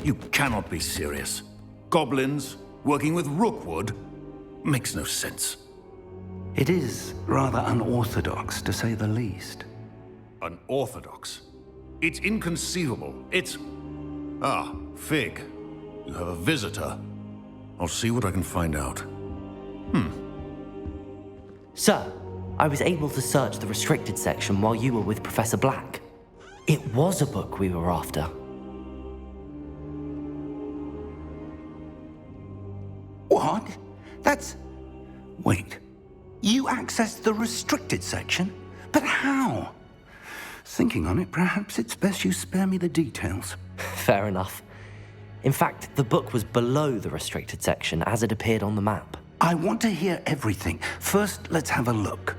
You cannot be serious. Goblins working with Rookwood makes no sense. It is rather unorthodox, to say the least. Unorthodox? It's inconceivable. It's... Ah, Fig. You have a visitor. I'll see what I can find out. Sir, I was able to search the restricted section while you were with Professor Black. It was a book we were after. What? That's... Wait. You accessed the restricted section? But how? Thinking on it, perhaps it's best you spare me the details. Fair enough. In fact, the book was below the restricted section as it appeared on the map. I want to hear everything. First, let's have a look.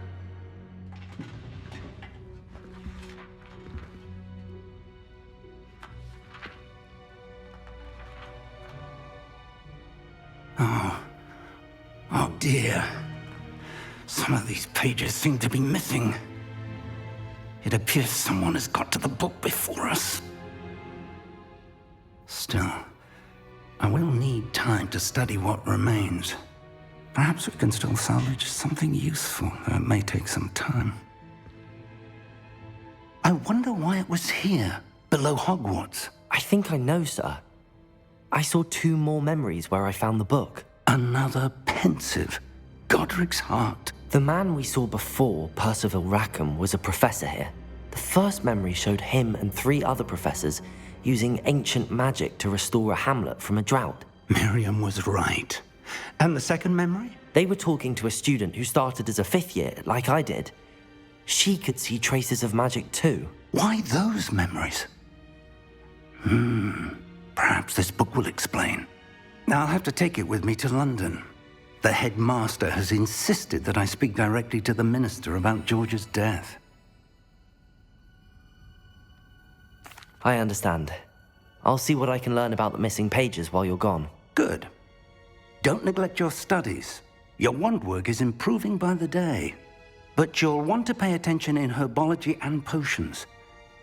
Oh dear. Some of these pages seem to be missing. It appears someone has got to the book before us. Still, I will need time to study what remains. Perhaps we can still salvage something useful, though it may take some time. I wonder why it was here, below Hogwarts. I think I know, sir. I saw 2 more memories where I found the book. Another pensive. Godric's heart. The man we saw before, Percival Rackham, was a professor here. The first memory showed him and 3 other professors using ancient magic to restore a hamlet from a drought. Miriam was right. And the second memory? They were talking to a student who started as a 5th year, like I did. She could see traces of magic too. Why those memories? Perhaps this book will explain. Now I'll have to take it with me to London. The headmaster has insisted that I speak directly to the minister about George's death. I understand. I'll see what I can learn about the missing pages while you're gone. Good. Don't neglect your studies. Your wand work is improving by the day. But you'll want to pay attention in herbology and potions.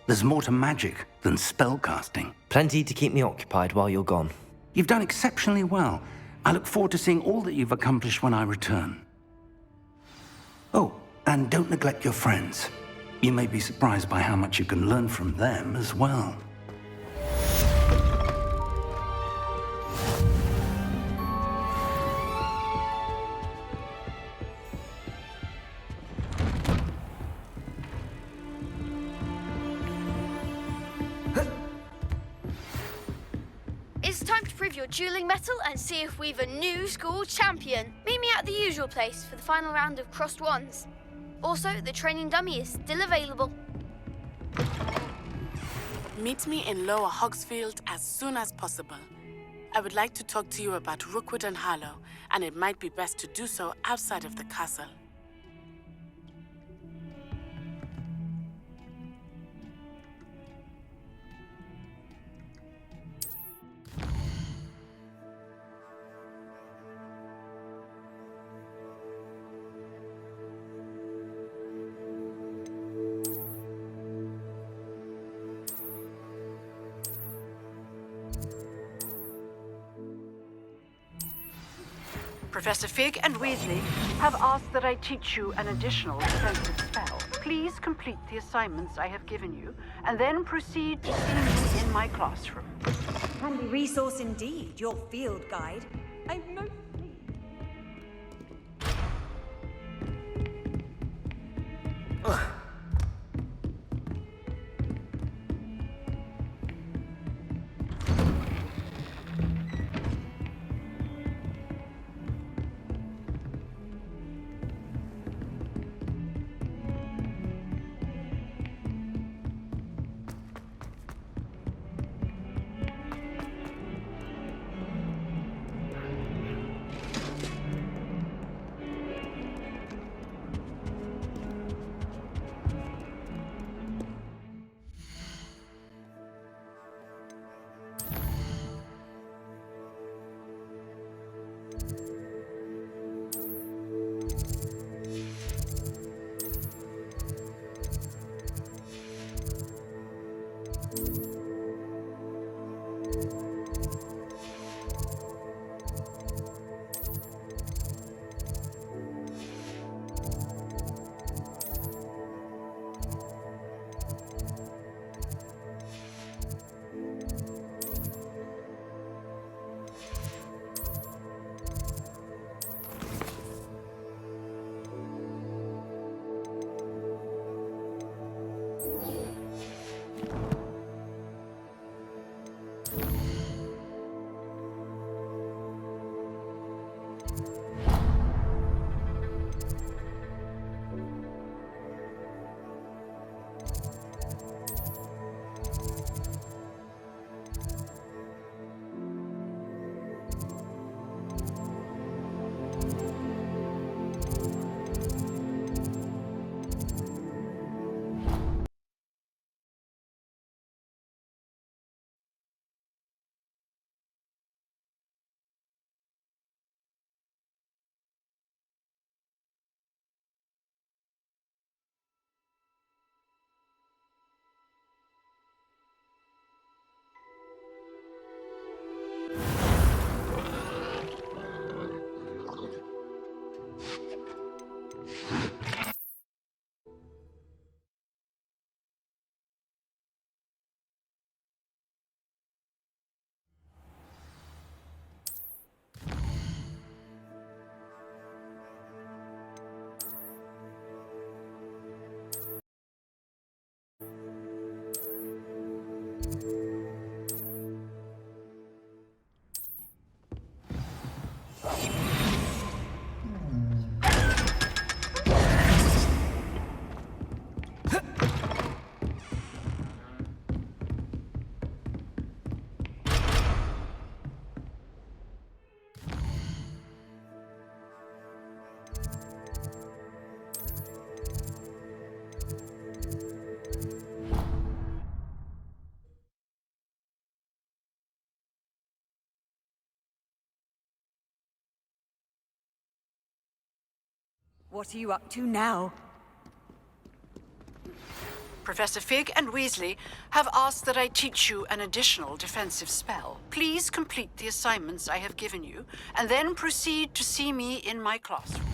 There's more to magic than spellcasting. Plenty to keep me occupied while you're gone. You've done exceptionally well. I look forward to seeing all that you've accomplished when I return. Oh, and don't neglect your friends. You may be surprised by how much you can learn from them as well. It's time to prove your dueling mettle and see if we've a new school champion. Meet me at the usual place for the final round of crossed wands. Also, the training dummy is still available. Meet me in Lower Hogsfield as soon as possible. I would like to talk to you about Rookwood and Harlow, and it might be best to do so outside of the castle. Professor Fig and Weasley have asked that I teach you an additional defensive spell. Please complete the assignments I have given you, and then proceed to see me in my classroom. Handy resource indeed, your field guide. I've no... What are you up to now? Professor Fig and Weasley have asked that I teach you an additional defensive spell. Please complete the assignments I have given you, and then proceed to see me in my classroom.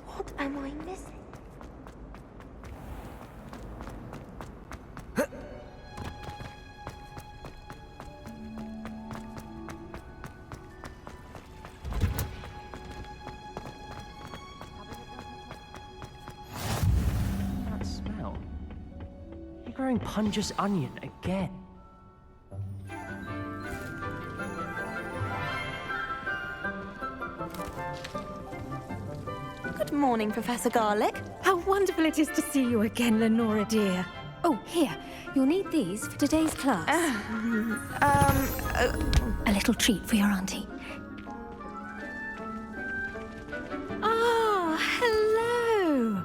What am I missing? That smell. You're growing Punja's onion again. Good morning, Professor Garlick. How wonderful it is to see you again, Lenora dear. Oh, here. You'll need these for today's class. A little treat for your auntie. Ah, hello.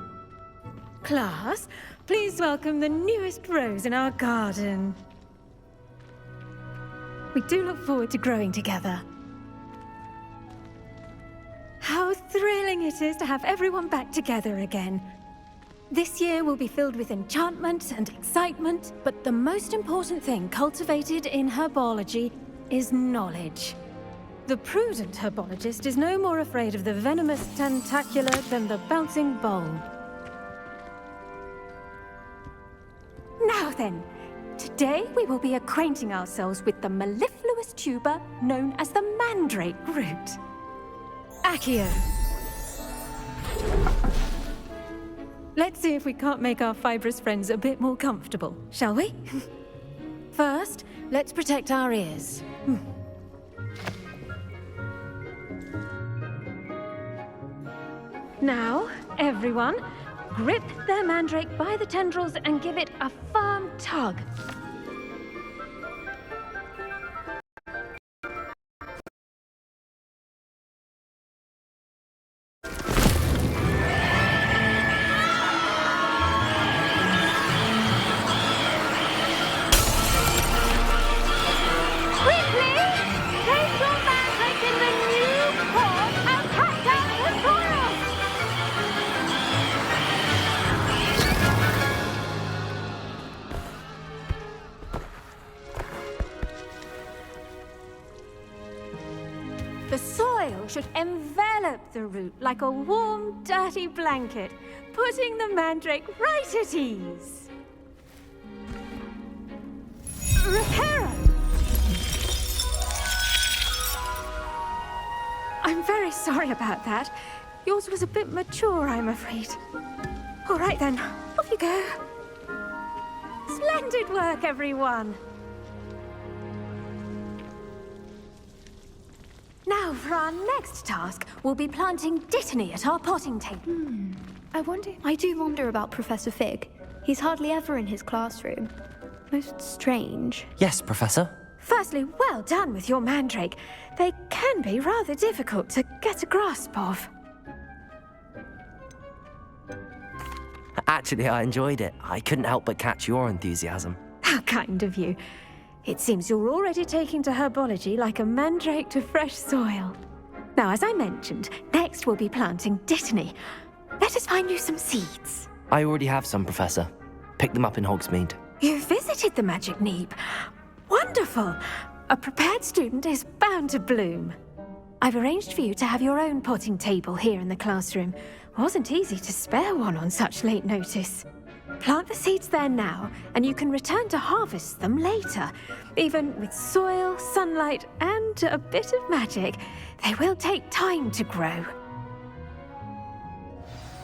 Class, please welcome the newest rose in our garden. We do look forward to growing together. How thrilling it is to have everyone back together again. This year will be filled with enchantment and excitement, but the most important thing cultivated in herbology is knowledge. The prudent herbologist is no more afraid of the venomous tentacular than the bouncing bulb. Now then, today we will be acquainting ourselves with the mellifluous tuber known as the mandrake root. Accio. Let's see if we can't make our fibrous friends a bit more comfortable, shall we? First, let's protect our ears. Now, everyone, grip their mandrake by the tendrils and give it a firm tug. The soil should envelop the root like a warm, dirty blanket, putting the mandrake right at ease. Reparo! I'm very sorry about that. Yours was a bit mature, I'm afraid. All right then, off you go. Splendid work, everyone. Now, for our next task, we'll be planting Dittany at our potting table. I do wonder about Professor Fig. He's hardly ever in his classroom. Most strange. Yes, Professor. Firstly, well done with your mandrake. They can be rather difficult to get a grasp of. Actually, I enjoyed it. I couldn't help but catch your enthusiasm. How kind of you. It seems you're already taking to herbology like a mandrake to fresh soil. Now, as I mentioned, next we'll be planting Dittany. Let us find you some seeds. I already have some, Professor. Pick them up in Hogsmeade. You visited the Magic Neep. Wonderful! A prepared student is bound to bloom. I've arranged for you to have your own potting table here in the classroom. Wasn't easy to spare one on such late notice. Plant the seeds there now, and you can return to harvest them later. Even with soil, sunlight, and a bit of magic, they will take time to grow.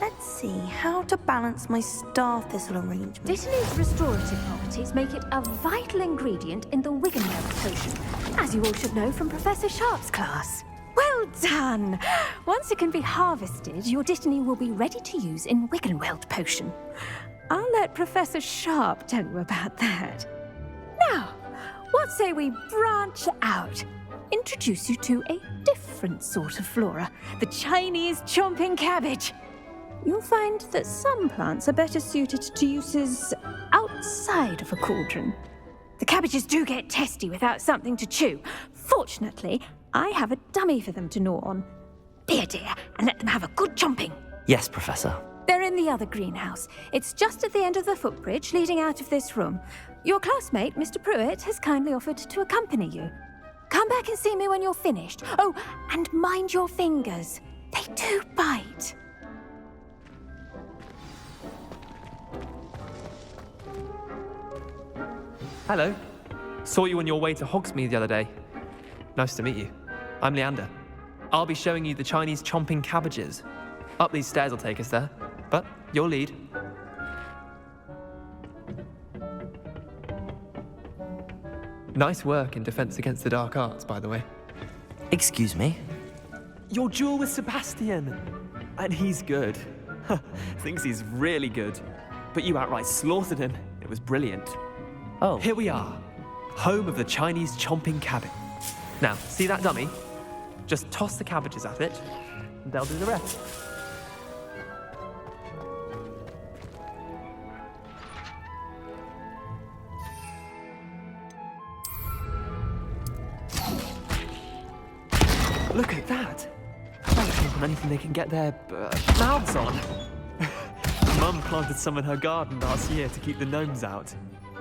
Let's see how to balance my star thistle arrangement. Dittany's restorative properties make it a vital ingredient in the Wiggenweld potion, as you all should know from Professor Sharp's class. Well done! Once it can be harvested, your Dittany will be ready to use in Wiggenweld potion. I'll let Professor Sharp tell you about that. Now, what say we branch out? Introduce you to a different sort of flora, the Chinese chomping cabbage. You'll find that some plants are better suited to uses outside of a cauldron. The cabbages do get testy without something to chew. Fortunately, I have a dummy for them to gnaw on. Be a dear and let them have a good chomping. Yes, Professor. They're in the other greenhouse. It's just at the end of the footbridge leading out of this room. Your classmate, Mr. Pruitt, has kindly offered to accompany you. Come back and see me when you're finished. Oh, and mind your fingers. They do bite. Hello. Saw you on your way to Hogsmeade the other day. Nice to meet you. I'm Leander. I'll be showing you the Chinese chomping cabbages. Up these stairs will take us there, but you'll lead. Nice work in Defense Against the Dark Arts, by the way. Excuse me? Your duel with Sebastian! And he's good. Thinks he's really good. But you outright slaughtered him. It was brilliant. Oh. Here we are. Home of the Chinese chomping cabbage. Now, see that dummy? Just toss the cabbages at it, and they'll do the rest. Look at that! They'll jump on anything they can get their mouths on. Mum planted some in her garden last year to keep the gnomes out.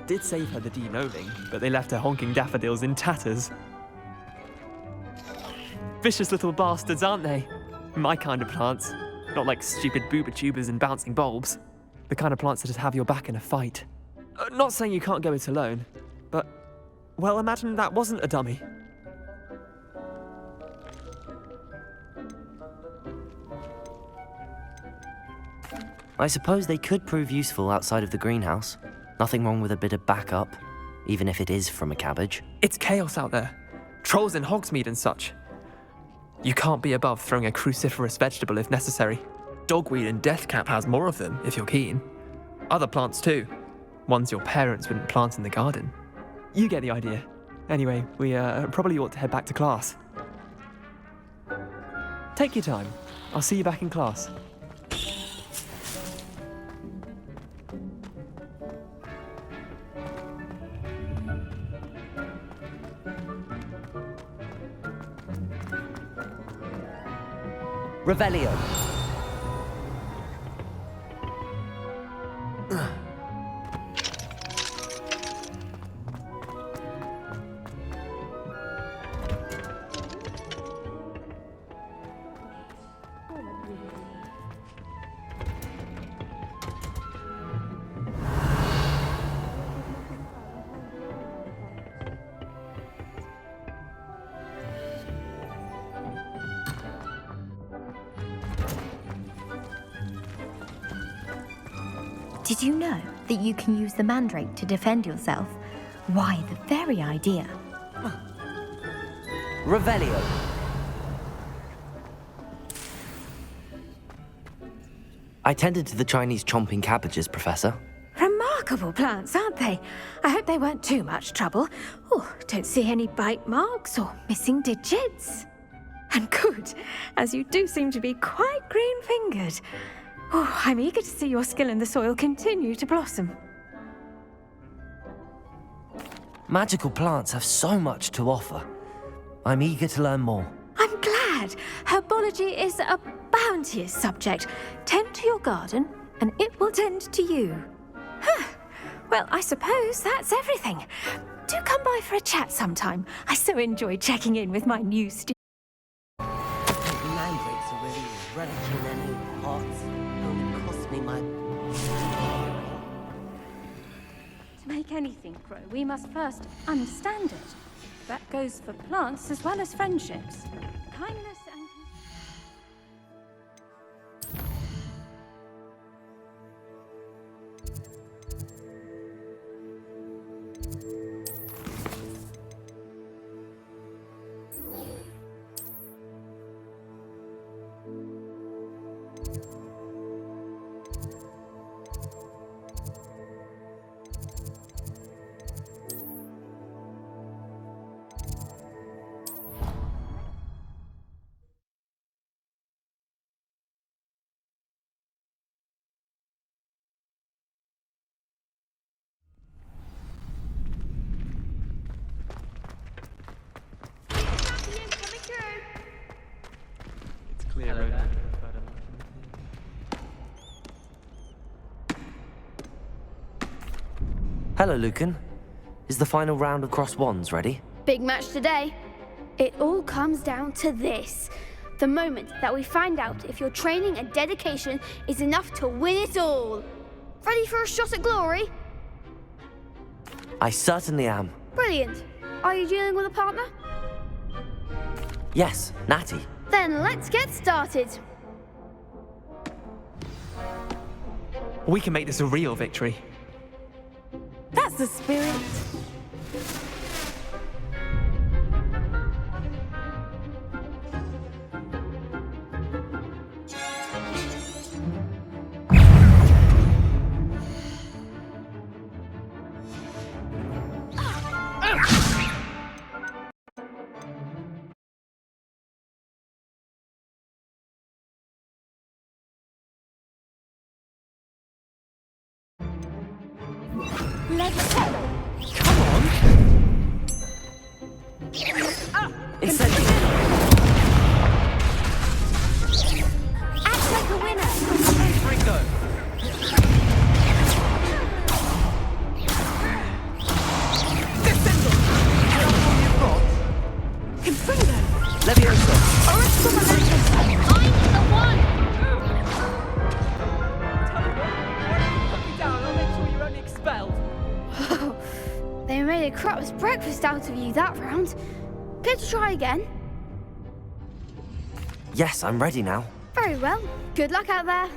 Did save her the de-gnoming, but they left her honking daffodils in tatters. Vicious little bastards, aren't they? My kind of plants. Not like stupid booba tubers and bouncing bulbs. The kind of plants that just have your back in a fight. Not saying you can't go it alone, but... well, imagine that wasn't a dummy. I suppose they could prove useful outside of the greenhouse. Nothing wrong with a bit of backup, even if it is from a cabbage. It's chaos out there. Trolls in Hogsmeade and such. You can't be above throwing a cruciferous vegetable if necessary. Dogweed and deathcap has more of them, if you're keen. Other plants too. Ones your parents wouldn't plant in the garden. You get the idea. Anyway, we probably ought to head back to class. Take your time. I'll see you back in class. Revelio. Did you know that you can use the mandrake to defend yourself? Why, the very idea. Revelio. I tended to the Chinese chomping cabbages, Professor. Remarkable plants, aren't they? I hope they weren't too much trouble. Oh, don't see any bite marks or missing digits. And good, as you do seem to be quite green-fingered. Oh, I'm eager to see your skill in the soil continue to blossom. Magical plants have so much to offer. I'm eager to learn more. I'm glad. Herbology is a bounteous subject. Tend to your garden, and it will tend to you. Huh. Well, I suppose that's everything. Do come by for a chat sometime. I so enjoy checking in with my new students. Mandrakes are really relic in their new pots. Only cost me my... To make anything grow, we must first understand it. That goes for plants as well as friendships. Kindness and... Hello, Lucan. Is the final round of Cross Wands ready? Big match today. It all comes down to this. The moment that we find out if your training and dedication is enough to win it all. Ready for a shot at glory? I certainly am. Brilliant. Are you dealing with a partner? Yes, Natty. Then let's get started. We can make this a real victory. That's the spirit. Let's go. Come on! Incendio! Act like a winner. Ringo! Descendo! Confringo! Levioso! Orisco Momentum! I'm the one! Put me down, I'll make sure you're only expelled. They made a crap's breakfast out of you that round. Care to try again? Yes, I'm ready now. Very well. Good luck out there.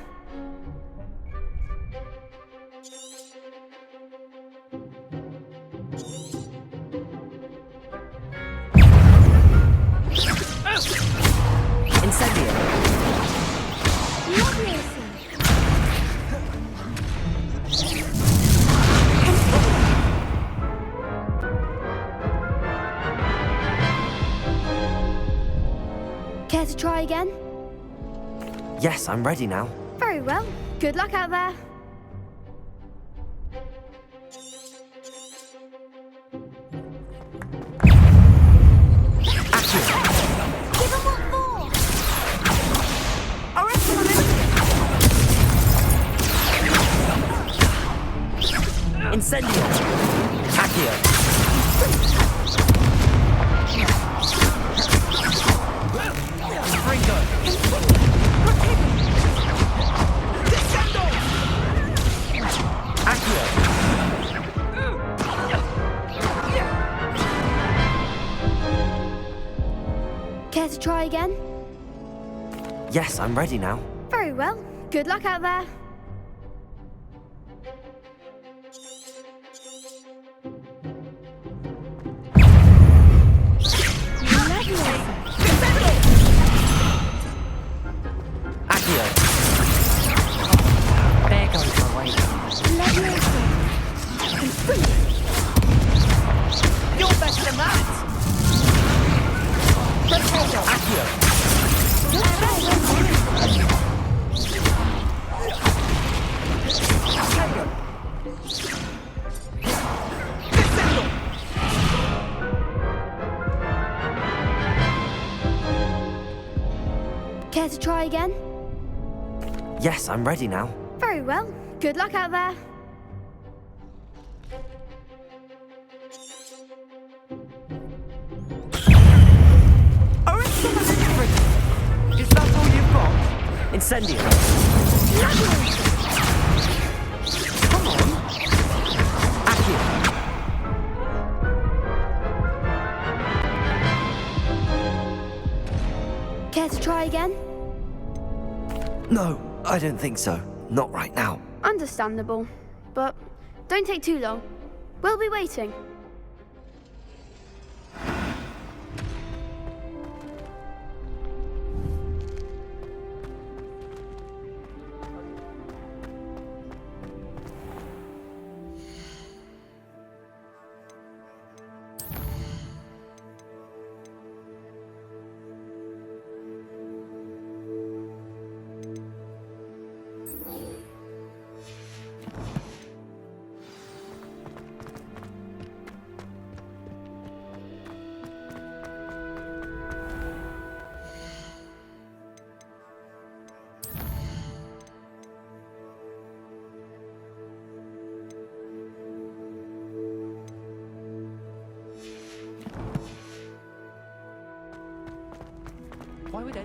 Incendio! Lovely. Care to try again? Yes, I'm ready now. Very well. Good luck out there. Give him what for. Orisco Momentum! Incendio! Accio! Ringo! Descendo! Accio! Care to try again? Yes, I'm ready now. Very well. Good luck out there. Accio! There goes my way. You're better than that! Accio! Care to try again? Yes, I'm ready now. Very well. Good luck out there. Orisco Momentum! Is that all you've got? Incendio! Come on! Accio! Care to try again? No, I don't think so. Not right now. Understandable. But don't take too long. We'll be waiting.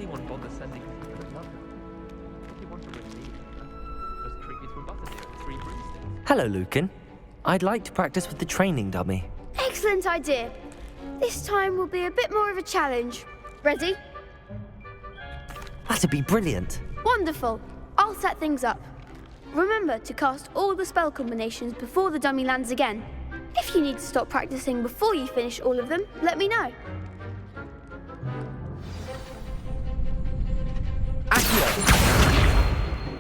anyone bother sending a number? If you want to receive, just treat me to a butterbeer and 3 broomsticks. Hello, Lucan. I'd like to practice with the training dummy. Excellent idea. This time will be a bit more of a challenge. Ready? That'd be brilliant. Wonderful. I'll set things up. Remember to cast all the spell combinations before the dummy lands again. If you need to stop practicing before you finish all of them, let me know. Accio!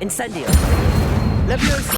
Incendio! Leviosa!